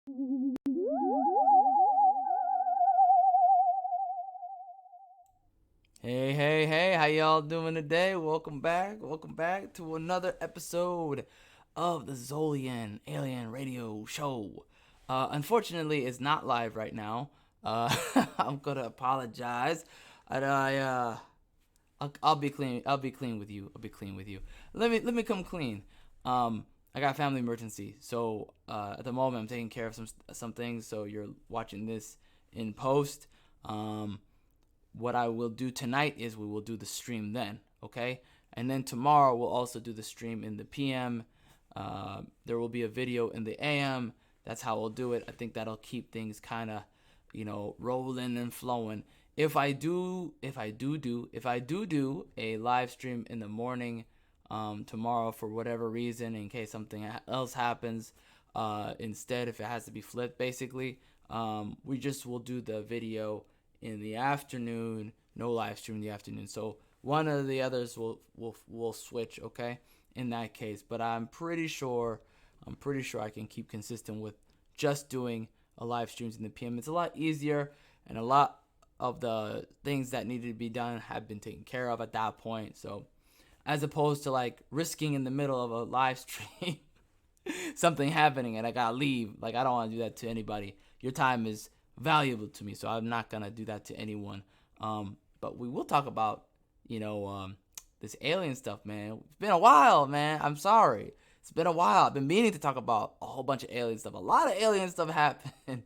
Hey, hey, hey, how y'all doing today? Welcome back. Welcome back to another episode of the ZolYin Alien Radio Show. Unfortunately, it's not live right now. I'm gonna apologize. I'll be clean. I'll be clean with you. I'll be clean with you. Let me come clean. I got a family emergency, so at the moment I'm taking care of some things. So you're watching this in post. What I will do tonight is we will do the stream then, okay? And then tomorrow we'll also do the stream in the PM. There will be a video in the AM. That's how we'll do it. I think that'll keep things kind of, rolling and flowing. If I do a live stream in the morning tomorrow for whatever reason, in case something else happens, instead, if it has to be flipped, basically, we just will do the video in the afternoon, no live stream in the afternoon. So one of the others will switch, okay? In that case, but I'm pretty sure I can keep consistent with just doing a live streams in the PM. It's a lot easier, and a lot of the things that needed to be done have been taken care of at that point. So as opposed to like risking in the middle of a live stream something happening and I gotta leave. Like, I don't want to do that to anybody. Your time is valuable to me, so I'm not gonna do that to anyone. But we will talk about, this alien stuff, man. It's been a while, man. I'm sorry. It's been a while. I've been meaning to talk about a whole bunch of alien stuff. A lot of alien stuff happened.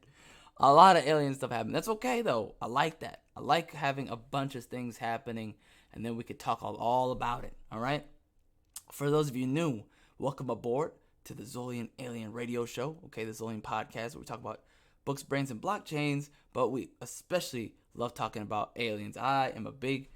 A lot of alien stuff happened. That's okay though. I like that. I like having a bunch of things happening, and then we could talk all about it. All right. For those of you new, welcome aboard to the ZolYin Alien Radio Show. Okay, the ZolYin podcast where we talk about books, brains, and blockchains, but we especially love talking about aliens. I am a big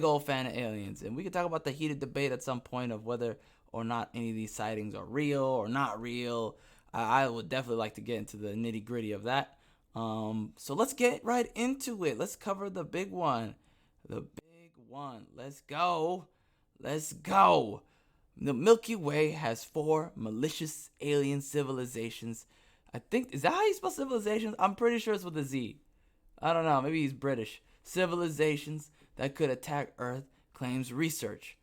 old fan of aliens, and we can talk about the heated debate at some point of whether or not any of these sightings are real or not real. I would definitely like to get into the nitty gritty of that. So let's get right into it. Let's cover the big one. The big one. Let's go. Let's go. The Milky Way has 4 malicious alien civilizations. I think, is that how you spell civilizations? I'm pretty sure it's with a Z. I don't know. Maybe he's British. Civilizations that could attack Earth, claims researcher.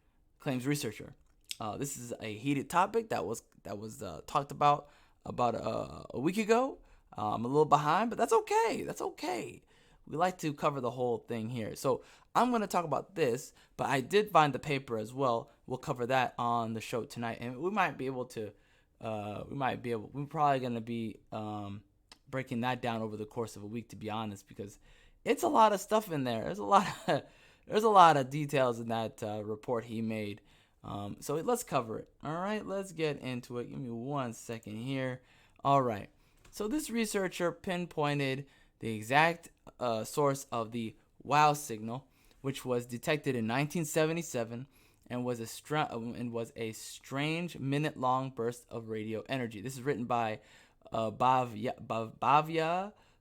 This is a heated topic that was talked about a week ago. I'm a little behind, but that's okay. That's okay. We like to cover the whole thing here. So I'm going to talk about this, but I did find the paper as well. We'll cover that on the show tonight, and we might be able to. We're probably going to be breaking that down over the course of a week, to be honest, because it's a lot of stuff in there. There's a lot of details in that report he made. So let's cover it. All right, let's get into it. Give me 1 second here. All right. So this researcher pinpointed the exact source of the wow signal, which was detected in 1977 and was a strange minute-long burst of radio energy. This is written by Bhavya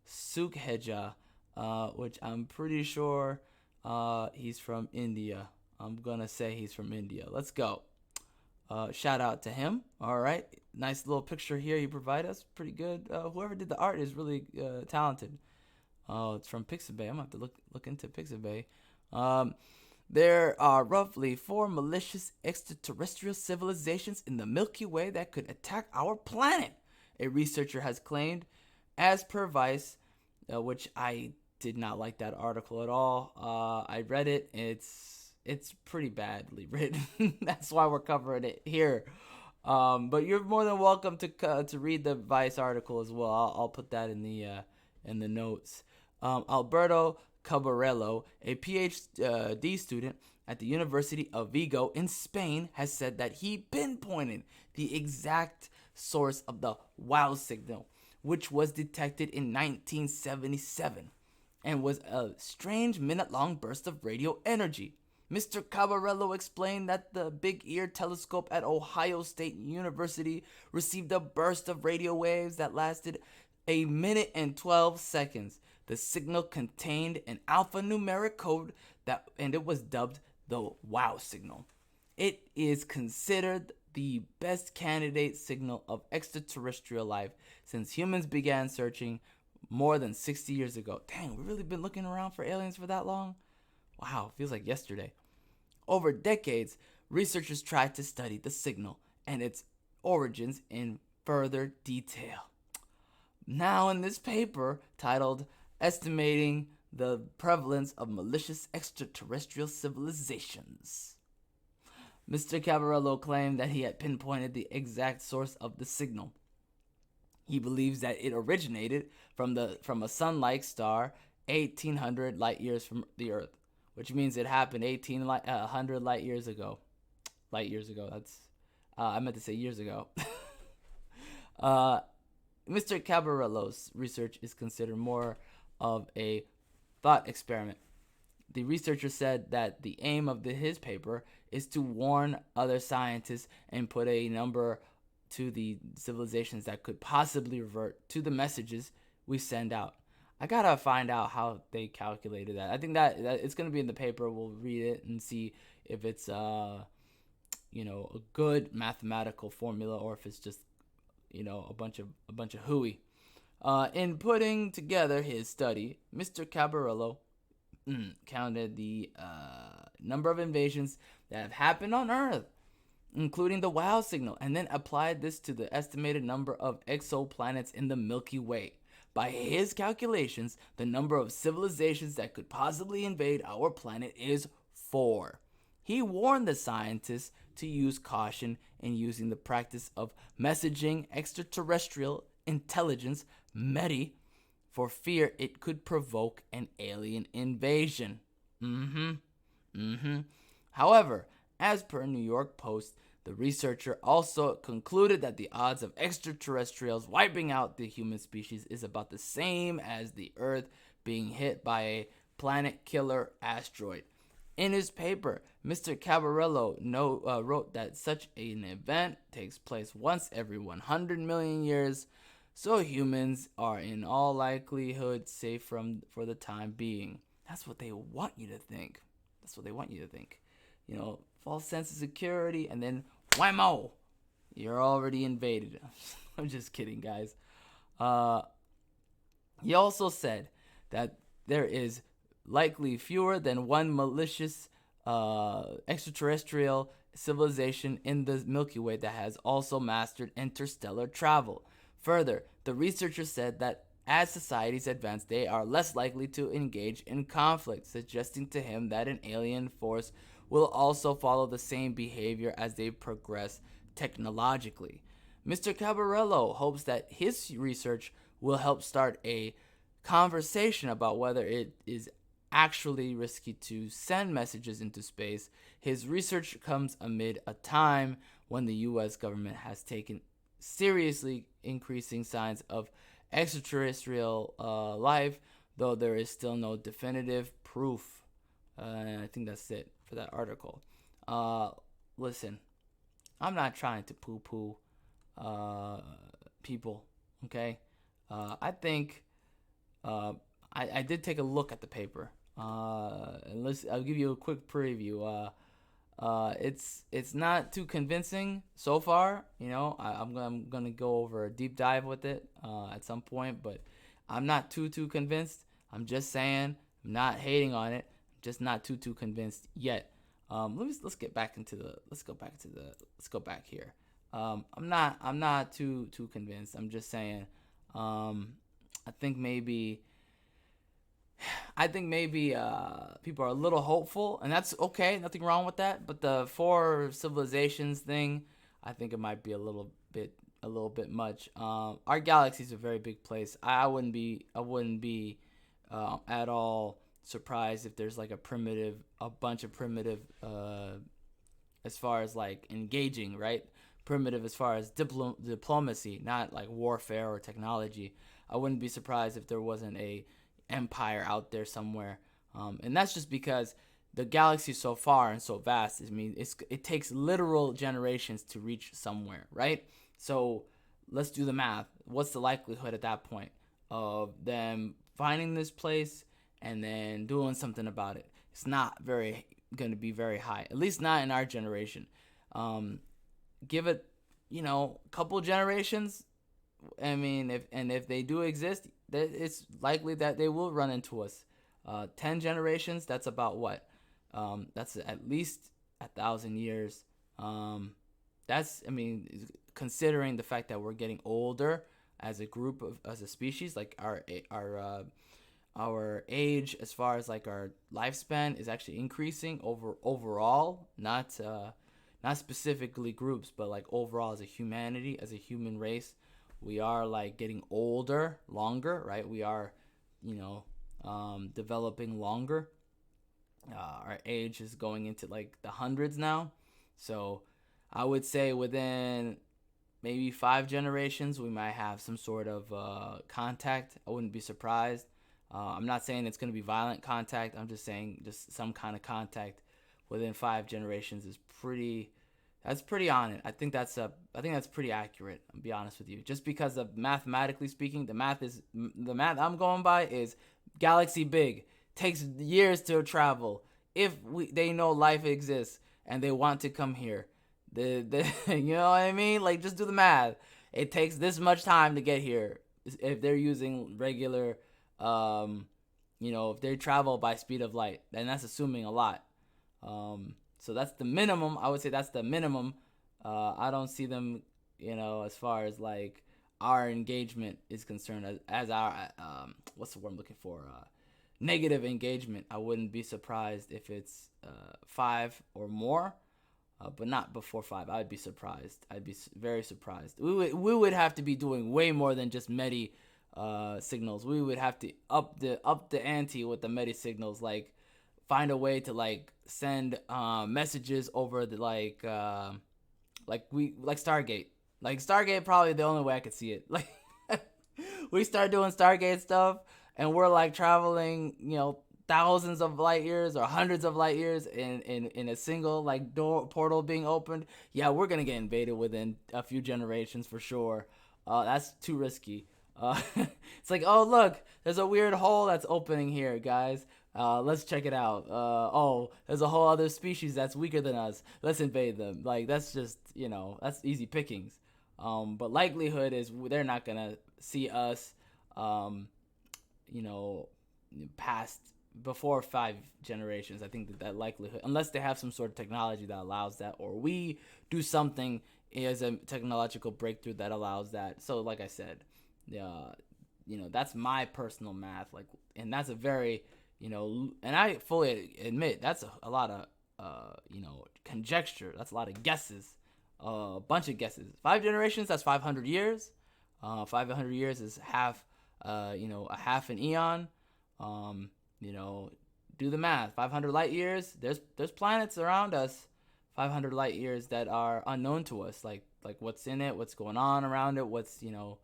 Sukheja, which I'm pretty sure he's from India. I'm gonna say he's from India. Let's go. Shout out to him. All right, nice little picture here he provided us. Pretty good. Whoever did the art is really talented. Oh, it's from Pixabay. I'm gonna have to look into Pixabay. There are roughly 4 malicious extraterrestrial civilizations in the Milky Way that could attack our planet, a researcher has claimed, as per Vice, which I did not like that article at all. I read it. It's pretty badly written. That's why we're covering it here. But you're more than welcome to read the Vice article as well. I'll put that in the notes. Alberto Cabarello, a PhD student at the University of Vigo in Spain, has said that he pinpointed the exact source of the wow signal, which was detected in 1977 and was a strange minute-long burst of radio energy. Mr. Cabarello explained that the Big Ear telescope at Ohio State University received a burst of radio waves that lasted a minute and 12 seconds. The signal contained an alphanumeric code and it was dubbed the wow signal. It is considered the best candidate signal of extraterrestrial life since humans began searching more than 60 years ago. Dang, we've really been looking around for aliens for that long? Wow, feels like yesterday. Over decades, researchers tried to study the signal and its origins in further detail. Now, in this paper titled Estimating the Prevalence of Malicious Extraterrestrial Civilizations, Mr. Cabarello claimed that he had pinpointed the exact source of the signal. He believes that it originated from a sun-like star 1,800 light years from the Earth, which means it happened 1,800 light years ago. Light years ago. That's I meant to say years ago. Mr. Cabarello's research is considered more of a thought experiment. The researcher said that the aim of his paper is to warn other scientists and put a number to the civilizations that could possibly revert to the messages we send out. I gotta find out how they calculated that. I think that it's gonna be in the paper. We'll read it and see if it's a good mathematical formula or if it's just a bunch of hooey. In putting together his study, Mr. Cabarello counted the number of invasions that have happened on Earth, including the WOW signal, and then applied this to the estimated number of exoplanets in the Milky Way. By his calculations, the number of civilizations that could possibly invade our planet is 4. He warned the scientists to use caution in using the practice of messaging extraterrestrial intelligence, METI, for fear it could provoke an alien invasion. However, as per New York Post, the researcher also concluded that the odds of extraterrestrials wiping out the human species is about the same as the Earth being hit by a planet-killer asteroid. In his paper, Mr. Cabarello wrote that such an event takes place once every 100 million years, so humans are in all likelihood safe for the time being. That's what they want you to think. False sense of security, and then whammo, you're already invaded. I'm just kidding, guys. He also said that there is likely fewer than one malicious extraterrestrial civilization in the Milky Way that has also mastered interstellar travel. Further, the researcher said that as societies advance, they are less likely to engage in conflict, suggesting to him that an alien force will also follow the same behavior as they progress technologically. Mr. Cabarello hopes that his research will help start a conversation about whether it is actually risky to send messages into space. His research comes amid a time when the U.S. government has taken seriously increasing signs of extraterrestrial life, though there is still no definitive proof. I think that's it for that article. Listen, I'm not trying to poo-poo people, okay? I think I did take a look at the paper. And I'll give you a quick preview. It's not too convincing so far. I'm gonna go over a deep dive with it at some point, but I'm not too convinced. I'm just saying, I'm not hating on it. I'm just not too convinced yet. Let's go back here. I'm not too convinced. I'm just saying. I think maybe people are a little hopeful, and that's okay. Nothing wrong with that. But the 4 civilizations thing, I think it might be a little bit much. Our galaxy is a very big place. I wouldn't be at all surprised if there's like a bunch of primitive, as far as like engaging, right? Primitive as far as diplomacy, not like warfare or technology. I wouldn't be surprised if there wasn't a empire out there somewhere, and that's just because the galaxy is so far and so vast. I mean, it takes literal generations to reach somewhere, right? So let's do the math. What's the likelihood at that point of them finding this place and then doing something about it? It's not going to be very high, at least not in our generation. give it, a couple generations. I mean, if they do exist, it's likely that they will run into us. 10 generations. That's about what? That's at least 1,000 years. That's, I mean, considering the fact that we're getting older as a group of, as a species, like our age as far as like our lifespan is actually increasing overall, not specifically groups, but like overall as a humanity, as a human race, we are like getting older longer, right? We are, developing longer. Our age is going into like the hundreds now. So I would say within maybe 5 generations, we might have some sort of contact. I wouldn't be surprised. I'm not saying it's going to be violent contact. I'm just saying just some kind of contact within 5 generations is pretty. That's pretty on it. I think that's pretty accurate. I'll be honest with you. Just because of mathematically speaking, the math I'm going by is galaxy big, takes years to travel. If they know life exists and they want to come here, you know what I mean? Like, just do the math. It takes this much time to get here. If they're using regular, if they travel by speed of light, then that's assuming a lot. So that's the minimum. I would say that's the minimum. I don't see them, as far as like our engagement is concerned, as our what's the word I'm looking for? Negative engagement. I wouldn't be surprised if it's 5 or more, but not before 5. I'd be surprised. I'd be very surprised. We would have to be doing way more than just medi signals. We would have to up the ante with the medi signals, like find a way to like send messages over the like Stargate. Like Stargate, probably the only way I could see it. Like we start doing Stargate stuff, and we're like traveling, thousands of light years or hundreds of light years in a single like door portal being opened. Yeah, we're gonna get invaded within a few generations for sure. That's too risky. It's like, oh look, there's a weird hole that's opening here, guys. Let's check it out. Oh, there's a whole other species that's weaker than us. Let's invade them. Like, that's just, that's easy pickings. But likelihood is they're not gonna see us, past before 5 generations. I think that likelihood, unless they have some sort of technology that allows that, or we do something as a technological breakthrough that allows that. So, like I said, that's my personal math. Like, and that's a very, and I fully admit that's a lot of, conjecture. That's a lot of guesses, a bunch of guesses. 5 generations, that's 500 years. 500 years is half, a half an eon. Do the math. 500 light years. There's planets around us. 500 light years that are unknown to us. Like what's in it, what's going on around it, what's, you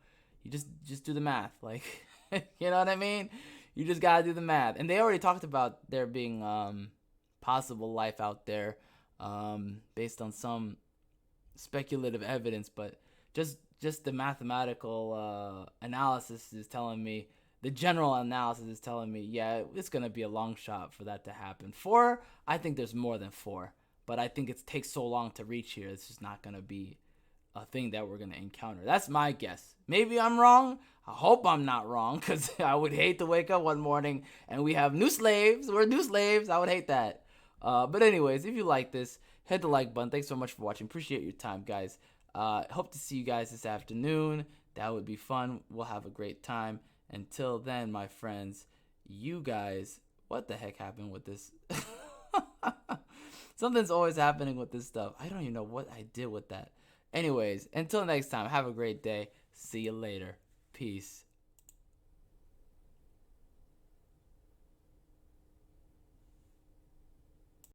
just do the math. Like, you know what I mean? You just gotta do the math. And they already talked about there being possible life out there, based on some speculative evidence, but just the mathematical analysis is telling me, the general analysis is telling me, yeah, it's gonna be a long shot for that to happen. 4, I think there's more than 4, but I think it takes so long to reach here. It's just not gonna be a thing that we're gonna encounter. That's my guess. Maybe I'm wrong. I hope I'm not wrong, because I would hate to wake up one morning and we have new slaves. We're new slaves. I would hate that. But anyways, if you like this, hit the like button. Thanks so much for watching. Appreciate your time, guys. Hope to see you guys this afternoon. That would be fun. We'll have a great time. Until then, my friends, you guys, what the heck happened with this? Something's always happening with this stuff. I don't even know what I did with that. Anyways, until next time, have a great day. See you later. Peace.